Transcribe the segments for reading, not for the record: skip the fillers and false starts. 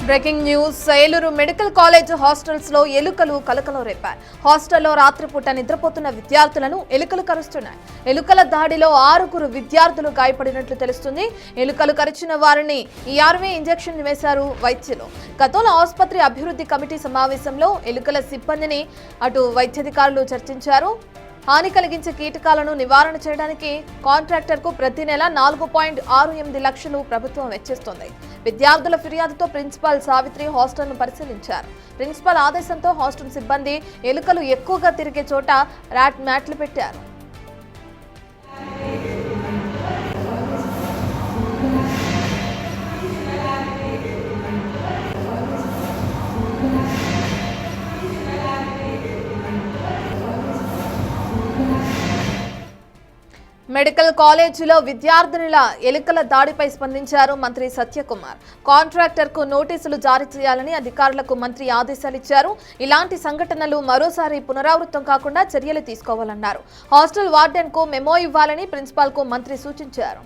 Breaking news. Eluru medical college hostels లో ఎలుకలు కలకలం రేపాయి. హాస్టల్లో రాత్రిపూట నిద్రపోతున్న విద్యార్థులను ఎలుకలు కరుస్తున్నాయి. ఎలుకల దాడిలో 6 విద్యార్థులు గాయపడినట్లు తెలుస్తుంది. ఎలుకలు కరిచిన వారిని ERV ఇంజెక్షన్ వేశారు వైద్యులు. గతంలో ఆసుపత్రి అభివృద్ధి కమిటీ సమావేశంలో ఎలుకల సిబ్బందిని అటు వైద్యాధికారులు చర్చించారు. హాని కలిగించే కీటకాలను నివారణ చేయడానికి కాంట్రాక్టర్కు ప్రతి నెల 4.68 లక్షలు ప్రభుత్వం వెచ్చిస్తోంది. విద్యార్థుల ఫిర్యాదుతో ప్రిన్సిపాల్ సావిత్రి హాస్టల్ను పరిశీలించారు. ప్రిన్సిపాల్ ఆదేశంతో హాస్టల్ సిబ్బంది ఎలుకలు ఎక్కువగా తిరిగే చోట ర్యాట్ మ్యాట్లు పెట్టారు. మెడికల్ కాలేజీలో విద్యార్థినుల ఎలుకల దాడిపై స్పందించారు మంత్రి సత్యకుమార్. కాంట్రాక్టర్కు నోటీసులు జారీ చేయాలని అధికారులకు మంత్రి ఆదేశాలు ఇచ్చారు. ఇలాంటి సంఘటనలు మరోసారి పునరావృతం కాకుండా చర్యలు తీసుకోవాలన్నారు. హాస్టల్ వార్డెన్కు మెమో ఇవ్వాలని ప్రిన్సిపాల్కు మంత్రి సూచించారు.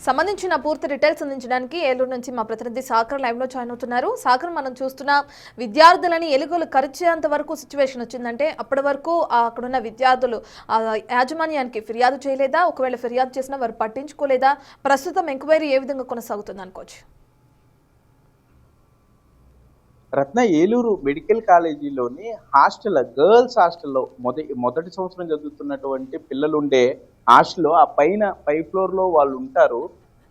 సంబంధించిన పూర్తి డీటెయిల్స్ అందించడానికి ఏలూరు నుంచి మా ప్రతినిధి సాగర్ లైవ్ లో జాయిన్ అవుతున్నారు. సాగర్, మనం చూస్తున్నాం విద్యార్థులని ఎలుకలు కరిచేంత వరకు సిచ్యువేషన్ వచ్చిందంటే అప్పటి వరకు అక్కడున్న విద్యార్థులు యాజమాన్యానికి ఫిర్యాదు చేయలేదా? ఒకవేళ ఫిర్యాదు చేసినా వారు పట్టించుకోలేదా? ప్రస్తుతం ఎంక్వైరీ ఏ విధంగా కొనసాగుతుంది అనుకోవచ్చు? రత్న, ఏలూరు మెడికల్ కాలేజీలోని గర్ల్స్ హాస్టల్లో మొదటి సంవత్సరం చదువుతున్నటువంటి పిల్లలు ఉండే హాస్టల్లో ఆ పై ఫ్లోర్ లో వాళ్ళు ఉంటారు.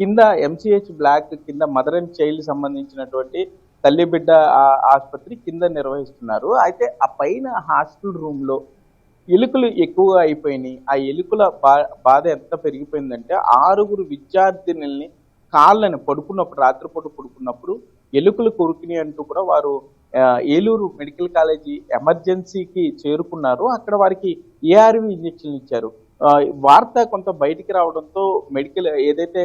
కింద MCH బ్లాక్ కింద మదర్ అండ్ చైల్డ్ సంబంధించినటువంటి తల్లి బిడ్డ ఆసుపత్రి కింద నిర్వహిస్తున్నారు. అయితే ఆ పైన హాస్టల్ రూమ్ లో ఎలుకలు ఎక్కువగా అయిపోయినాయి. ఆ ఎలుకల బాధ ఎంత పెరిగిపోయిందంటే 6 విద్యార్థినుల్ని కాళ్ళని రాత్రిపూట పడుకున్నప్పుడు ఎలుకలు కొరికినాయి అంటూ కూడా వారు ఏలూరు మెడికల్ కాలేజీ ఎమర్జెన్సీకి చేరుకున్నారు. అక్కడ వారికి ARV ఇంజక్షన్లు ఇచ్చారు. వార్త కొంత బయటికి రావడంతో మెడికల్ ఏదైతే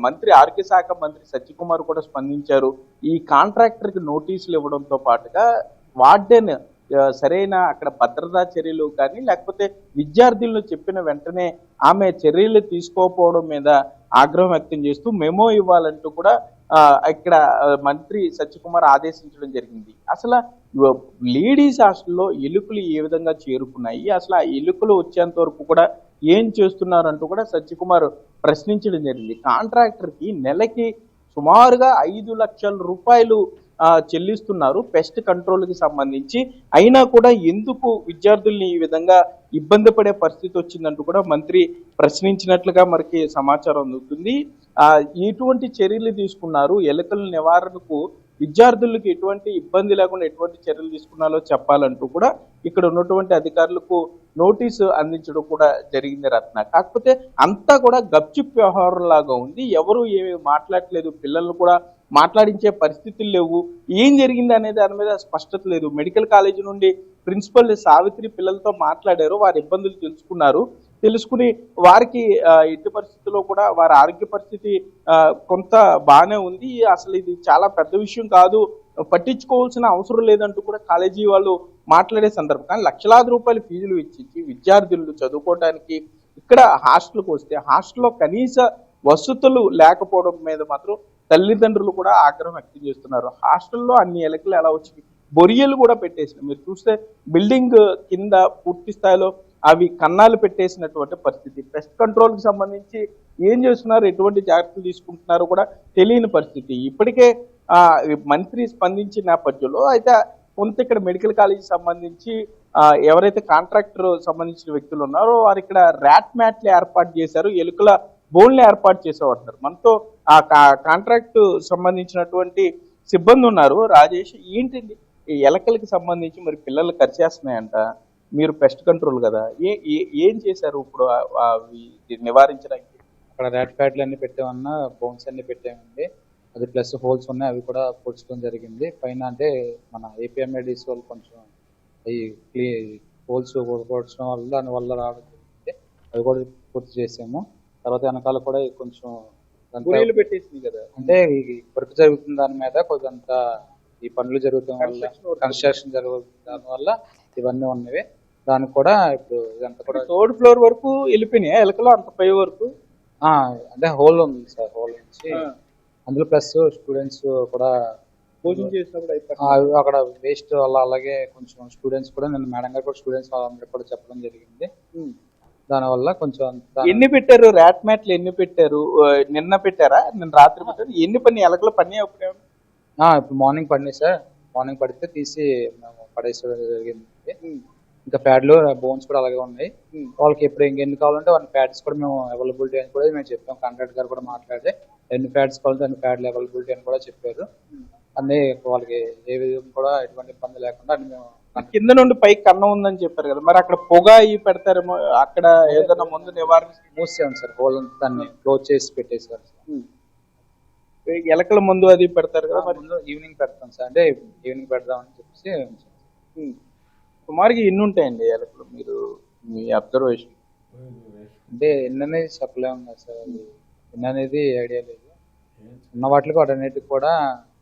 మంత్రి ఆరోగ్య శాఖ మంత్రి సత్యకుమార్ కూడా స్పందించారు. ఈ కాంట్రాక్టర్కి నోటీసులు ఇవ్వడంతో పాటుగా వార్డెన్ సరైన అక్కడ భద్రతా చర్యలు కానీ లేకపోతే విద్యార్థులను చెప్పిన వెంటనే ఆమె చర్యలు తీసుకోకపోవడం మీద ఆగ్రహం వ్యక్తం చేస్తూ మెమో ఇవ్వాలంటూ కూడా ఇక్కడ మంత్రి సత్యకుమార్ ఆదేశించడం జరిగింది. అసలు లేడీస్ హాస్టల్లో ఎలుకలు ఏ విధంగా చేరుకున్నాయి, అసలు ఆ ఎలుకలు వచ్చేంత వరకు కూడా ఏం చేస్తున్నారంటూ కూడా సత్యకుమార్ ప్రశ్నించడం జరిగింది. కాంట్రాక్టర్కి నెలకి సుమారుగా 5 లక్షల రూపాయలు చెల్లిస్తున్నారు పెస్ట్ కంట్రోల్కి సంబంధించి. అయినా కూడా ఎందుకు విద్యార్థుల్ని ఈ విధంగా ఇబ్బంది పడే పరిస్థితి వచ్చిందంటూ కూడా మంత్రి ప్రశ్నించినట్లుగా మనకి సమాచారం అందుతుంది. ఎటువంటి చర్యలు తీసుకున్నారు, ఎలుకల నివారణకు విద్యార్థులకు ఎటువంటి ఇబ్బంది లేకుండా ఎటువంటి చర్యలు తీసుకున్నారో చెప్పాలంటూ కూడా ఇక్కడ ఉన్నటువంటి అధికారులకు నోటీసు అందించడం కూడా జరిగింది రత్న. కాకపోతే అంతా కూడా గప్చిప్ వ్యవహారం లాగా ఉంది. ఎవరు ఏమి మాట్లాడలేదు, పిల్లలు కూడా మాట్లాడించే పరిస్థితులు లేవు. ఏం జరిగింది అనే దాని మీద స్పష్టత లేదు. మెడికల్ కాలేజీ నుండి ప్రిన్సిపల్ సావిత్రి పిల్లలతో మాట్లాడారు, వారి ఇబ్బందులు తెలుసుకుని వారికి ఎట్టి పరిస్థితుల్లో కూడా వారి ఆరోగ్య పరిస్థితి కొంత బాగానే ఉంది, అసలు ఇది చాలా పెద్ద విషయం కాదు, పట్టించుకోవాల్సిన అవసరం లేదంటూ కూడా కాలేజీ వాళ్ళు మాట్లాడే సందర్భం. కానీ లక్షలాది రూపాయలు ఫీజులు ఇచ్చి విద్యార్థులు చదువుకోవడానికి ఇక్కడ హాస్టల్కి వస్తే హాస్టల్లో కనీస వసతులు లేకపోవడం మీద మాత్రం తల్లిదండ్రులు కూడా ఆగ్రహం వ్యక్తం చేస్తున్నారు. హాస్టల్లో అన్ని ఎలుకలు ఎలా వచ్చి బొరియలు కూడా పెట్టేసినాయి. మీరు చూస్తే బిల్డింగ్ కింద పూర్తి స్థాయిలో అవి కన్నాలు పెట్టేసినటువంటి పరిస్థితి. పెస్ట్ కంట్రోల్కి సంబంధించి ఏం చేస్తున్నారు, ఎటువంటి జాగ్రత్తలు తీసుకుంటున్నారో కూడా తెలియని పరిస్థితి. ఇప్పటికే మంత్రి స్పందించిన నేపథ్యంలో అయితే కొంత ఇక్కడ మెడికల్ కాలేజీ సంబంధించి ఎవరైతే కాంట్రాక్టర్ సంబంధించిన వ్యక్తులు ఉన్నారో వారు ఇక్కడ ర్యాట్ మ్యాట్లు ఏర్పాటు చేశారు, ఎలుకల బోన్లు ఏర్పాటు చేసేవారు. మనతో ఆ కాంట్రాక్ట్ సంబంధించినటువంటి సిబ్బంది ఉన్నారు. రాజేష్, ఏంటిది ఈ ఎలకలకి సంబంధించి మరి పిల్లలు కరిచేస్తున్నాయంట, మీరు పెస్ట్ కంట్రోల్ కదా, ఏం చేశారు ఇప్పుడు నివారించడానికి? అక్కడ ర్యాట్ ప్యాడ్లు అన్ని పెట్టామన్నా, బోన్స్ అన్ని పెట్టామండి. అది ప్లస్ హోల్స్ ఉన్నాయి, అవి కూడా పొడ్చడం జరిగింది. పైన అంటే మన APMADs వాళ్ళు కొంచెం అవి హోల్స్ పొడ్చడం వల్ల దానివల్ల రావడం జరిగింది. అవి కూడా పూర్తి చేసాము. తర్వాత వెనకాల కూడా కొంచెం పెట్టేసింది కదా, అంటే వర్క్ జరుగుతున్న దాని మీద కొంత ఈ పనులు జరుగుతాం వల్ల, కన్స్ట్రక్షన్ జరుగుతున్న దాని వల్ల ఇవన్నీ ఉన్నవి. దానికి కూడా ఇప్పుడు ఇదంతా కూడా థర్డ్ ఫ్లోర్ వరకు వెళ్ళిపోయినాయి ఎలకలు అంత పై వరకు. అంటే హోల్ ఉంది సార్, హోల్ నుంచి అందులో ప్లస్ స్టూడెంట్స్ కూడా భోజనం చేసినప్పుడు అక్కడ వేస్ట్ వల్ల అలాగే కొంచెం స్టూడెంట్స్ కూడా నిన్న మేడం గారు కూడా స్టూడెంట్స్ వాళ్ళందరికీ కూడా చెప్పడం జరిగింది. దానివల్ల కొంచెం ఎన్ని పెట్టారు ర్యాట్ మ్యాట్లు ఎన్ని పెట్టారు? నిన్న పెట్టారా నిన్న రాత్రి పెట్టారు? ఎన్ని పని ఎలకలు పని అప్పుడే? ఇప్పుడు మార్నింగ్ పడినాయి సార్, మార్నింగ్ పడితే తీసి మేము పడేసడం జరిగింది. ఇంకా ప్యాడ్లు బోన్స్ కూడా అలాగే ఉన్నాయి. వాళ్ళకి ఎప్పుడు ఎన్ని కావాలంటే వాళ్ళ ప్యాడ్స్ కూడా మేము అవైలబిలిటీ అని కూడా మేము చెప్పాం. కాంట్రాక్ట్ గారు కూడా మాట్లాడి ఎన్ని ప్యాడ్స్ కావాలంటే అన్ని ప్యాడ్లు అవైలబిలిటీ అని కూడా చెప్పారు. అన్ని వాళ్ళకి ఏ విధంగా కూడా ఎటువంటి ఇబ్బంది లేకుండా అన్ని మేము కింద నుండి పైకి కన్నం ఉందని చెప్పారు కదా, మరి అక్కడ పొగ ఇవి పెడతారేమో, అక్కడ ఏదైనా ముందు నివారణ మూసాం సార్, హోల్ దాన్ని క్లోజ్ చేసి పెట్టేసారు. ఎలకల ముందు అది పెడతారు కదా, మరి ముందు ఈవినింగ్ పెడతాం సార్, అంటే ఈవినింగ్ పెడదామని చెప్పేసి. సుమారుగా ఎన్ని ఉంటాయండి ఎలకలు మీరు మీ అబ్జర్వేషన్? అంటే ఎన్ని అనేది చెప్పలేము కదా సార్, అది ఎన్ని అనేది ఐడియా లేదు. ఉన్న వాటికి వాటన్నిటికి కూడా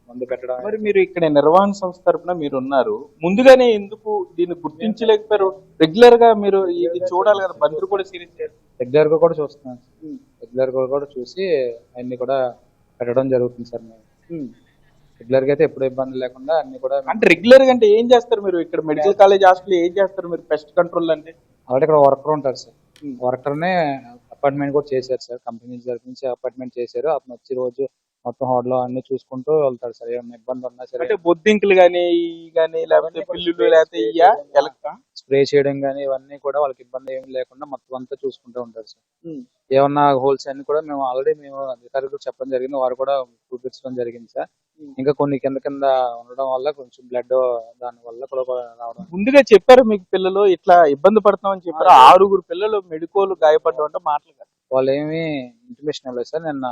మందు పెట్టడం. మరి మీరు ఇక్కడ నిర్వహణ సంస్థ తరపున మీరు ఉన్నారు, ముందుగానే ఎందుకు దీన్ని గుర్తించలేకపోయారు? రెగ్యులర్ గా మీరు ఇది చూడాలి కదా, బంతులు కూడా సీరియస్ రెగ్యులర్ గా కూడా చూస్తున్నాం, రెగ్యులర్ గా కూడా చూసి అన్ని కూడా పెట్టడం జరుగుతుంది సార్. మేము రెగ్యులర్ గా అయితే ఎప్పుడు ఇబ్బంది లేకుండా అన్ని కూడా. అంటే రెగ్యులర్ గా అంటే ఏం చేస్తారు మీరు ఇక్కడ మెడికల్ కాలేజ్ హాస్టల్ ఏం చేస్తారు మీరు పెస్ట్ కంట్రోల్ అంటే? అలాగే ఇక్కడ వర్కర్ ఉంటారు సార్, వర్కర్ నే అపార్ట్మెంట్ కూడా చేశారు సార్, కంపెనీ తరఫు నుంచి అపార్ట్మెంట్ చేశారు. అతను వచ్చి రోజు మొత్తం హాల్ లో అన్ని చూసుకుంటూ వెళ్తాడు సార్, ఏమైనా ఇబ్బంది ఉన్నా సరే. అంటే బొద్దింకులు గానీ లేకపోతే పిల్లులు లేకపోతే స్ప్రే చేయడం కానీ ఇవన్నీ కూడా వాళ్ళకి ఇబ్బంది ఏమి లేకుండా మొత్తం అంతా చూసుకుంటూ ఉంటారు సార్. ఏమన్నా హోల్స్ అన్ని కూడా మేము ఆల్రెడీ మేము అధికారులకు చెప్పడం జరిగింది, వారు కూడా చూపించడం జరిగింది సార్. ఇంకా కొన్ని కింద కింద ఉండడం వల్ల కొంచెం బ్లడ్ దాని వల్ల కూడా రావడం. ముందుగా చెప్పారు మీకు పిల్లలు ఇట్లా ఇబ్బంది పడతామని చెప్పారు? 6 పిల్లలు మెడికోలు గాయపడ్డం అంటే మాటలు కాదు. వాళ్ళు ఏమి ఇంటిమేషన్ ఇవ్వలేదు సార్, నిన్న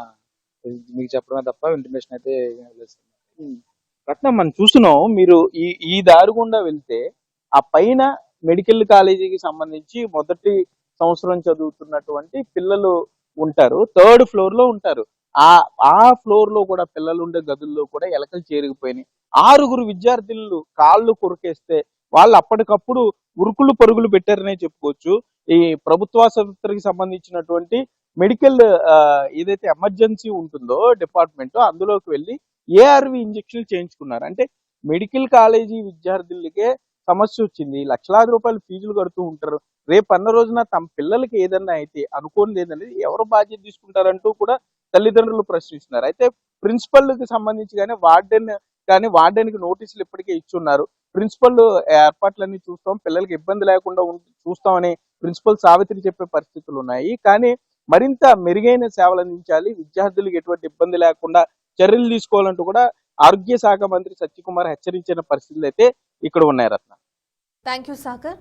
మీకు చెప్పడమే తప్ప ఇంటిమేషన్ అయితే ఇవ్వలేదు సార్. రత్నం మనం చూస్తున్నాం, మీరు ఈ దారి గుండా వెళ్తే ఆ పైన మెడికల్ కాలేజీకి సంబంధించి మొదటి సంవత్సరం చదువుతున్నటువంటి పిల్లలు ఉంటారు, 3rd ఫ్లోర్ లో ఉంటారు. ఆ ఫ్లోర్ లో కూడా పిల్లలు ఉండే గదుల్లో కూడా ఎలకలు చేరిగిపోయినాయి. 6 విద్యార్థులు కాళ్ళు కొరికేస్తే వాళ్ళు అప్పటికప్పుడు ఉరుకులు పరుగులు పెట్టారనే చెప్పుకోవచ్చు. ఈ ప్రభుత్వాసుపత్రికి సంబంధించినటువంటి మెడికల్ ఏదైతే ఎమర్జెన్సీ ఉంటుందో డిపార్ట్మెంట్, అందులోకి వెళ్ళి ఏఆర్వి ఇంజక్షన్లు చేయించుకున్నారు. అంటే మెడికల్ కాలేజీ విద్యార్థులకే సమస్య వచ్చింది, లక్షలాది రూపాయలు ఫీజులు కడుతూ ఉంటారు. రేపు అన్న రోజున తమ పిల్లలకి ఏదన్నా అయితే అనుకోని లేదనేది ఎవరు బాధ్యత తీసుకుంటారంటూ కూడా తల్లిదండ్రులు ప్రశ్నిస్తున్నారు. అయితే ప్రిన్సిపల్ కి సంబంధించి కానీ వార్డెన్కి నోటీసులు ఇప్పటికే ఇచ్చున్నారు. ప్రిన్సిపల్ ఏర్పాట్లన్నీ చూస్తాం, పిల్లలకి ఇబ్బంది లేకుండా చూస్తామని ప్రిన్సిపల్ సావిత్రి చెప్పే పరిస్థితులు ఉన్నాయి. కానీ మరింత మెరుగైన సేవలు అందించాలి, విద్యార్థులకు ఎటువంటి ఇబ్బంది లేకుండా చర్యలు తీసుకోవాలంటూ కూడా ఆరోగ్య శాఖ మంత్రి సత్యకుమార్ హెచ్చరించిన పరిస్థితులు అయితే ఇక్కడ ఉన్నాయి. రత్న, థ్యాంక్ యూ సాగర్.